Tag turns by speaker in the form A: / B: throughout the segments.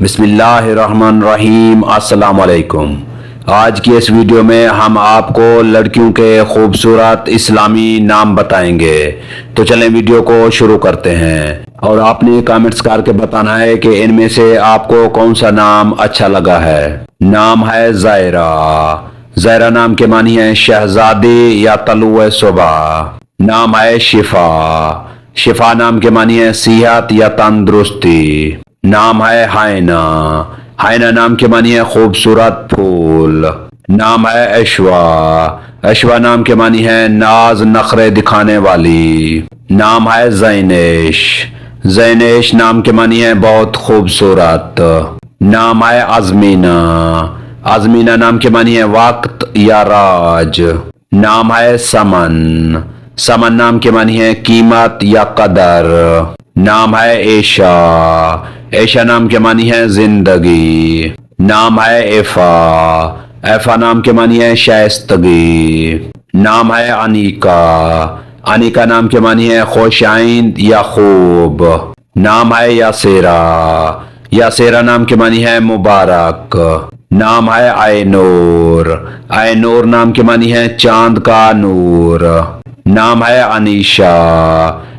A: بسم اللہ الرحمن الرحیم۔ السلام علیکم۔ آج کی اس ویڈیو میں ہم آپ کو لڑکیوں کے خوبصورت اسلامی نام بتائیں گے، تو چلیں ویڈیو کو شروع کرتے ہیں، اور آپ نے کامنٹس کر کے بتانا ہے کہ ان میں سے آپ کو کون سا نام اچھا لگا ہے۔ نام ہے زائرہ۔ زائرہ نام کے معنی ہے شہزادی یا طلوع صبح۔ نام ہے شفا۔ شفا نام کے معنی ہے صحت یا تندرستی۔ نام ہے ہائنا۔ ہائنا نام کے معنی ہے خوبصورت پھول۔ نام ہے اشوا۔ اشوا نام کے معنی ہے ناز نخرے دکھانے والی۔ نام ہے زینش۔ زینش نام کے معنی ہے بہت خوبصورت۔ نام ہے ازمینہ۔ ازمینہ نام کے معنی ہے وقت یا راج۔ نام ہے سمن۔ سمن نام کے معنی ہے قیمت یا قدر۔ نام ہے عیشا۔ عیشا نام کے معنی ہے زندگی۔ نام ہے ایفا۔ ایفا نام کے معنی ہے شائستگی۔ نام ہے انیکا۔ انیکا نام کے معنی ہے خوش آئند یا خوب۔ نام ہے یاسیرا۔ یاسیرا نام کے معنی ہے مبارک۔ نام ہے آئینور۔ آئینور نام کے معنی ہے چاند کا نور۔ نام ہے انیشا۔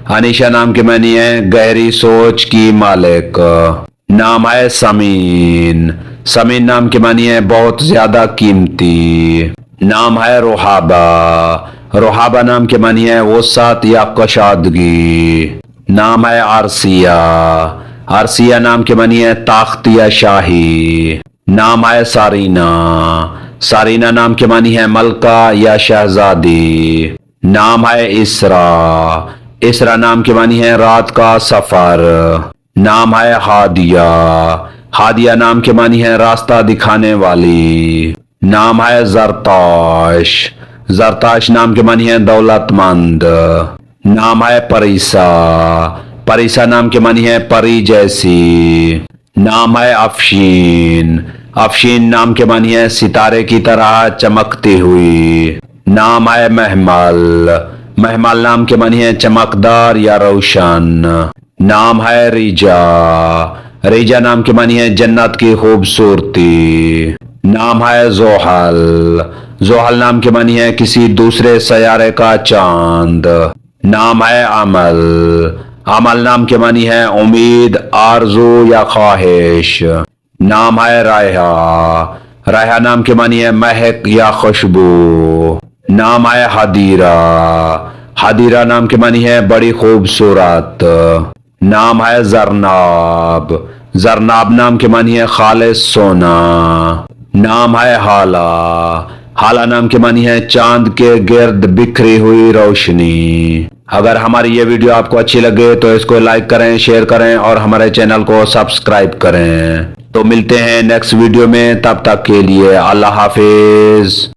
A: انیشا نام کے معنی ہے گہری سوچ کی مالک۔ نام ہے سمین۔ سمین نام کے معنی ہے بہت زیادہ قیمتی۔ نام ہے روحابہ۔ روحابہ نام کے معنی ہے وسعت یا کشادگی۔ نام ہے عرصیہ۔ عرصیہ نام کے معنی ہے تخت یا شاہی۔ نام ہے سارینہ۔ سارینہ نام کے معنی ہے ملکہ یا شہزادی۔ نام ہے اسرا۔ اسرا نام کے معنی ہے رات کا سفر۔ نام ہے ہادیہ۔ ہادیہ نام کے معنی ہے راستہ دکھانے والی۔ نام ہے زرتاش۔ زرتاش نام کے معنی ہے دولت مند۔ نام ہے پریسا۔ پریسا نام کے معنی ہے پری جیسی۔ نام ہے افشین۔ افشین نام کے معنی ہے ستارے کی طرح چمکتی ہوئی۔ نام ہے محمل۔ محمل نام کے معنی ہے چمکدار یا روشن۔ نام ہے ریجا۔ ریجا نام کے معنی ہے جنت کی خوبصورتی۔ نام ہے زحل۔ زحل نام کے معنی ہے کسی دوسرے سیارے کا چاند۔ نام ہے عمل۔ عمل نام کے معنی ہے امید، آرزو یا خواہش۔ نام ہے رائحہ۔ رائحہ نام کے معنی ہے مہک یا خوشبو۔ نام ہے حدیرہ۔ حدیرہ نام کے معنی ہے بڑی خوبصورت۔ نام ہے زرناب۔ زرناب نام کے معنی ہے خالص سونا۔ نام ہے حالہ۔ حالہ نام کے معنی ہے چاند کے گرد بکھری ہوئی روشنی۔ اگر ہماری یہ ویڈیو آپ کو اچھی لگے تو اس کو لائک کریں، شیئر کریں اور ہمارے چینل کو سبسکرائب کریں۔ تو ملتے ہیں نیکسٹ ویڈیو میں، تب تک کے لیے اللہ حافظ۔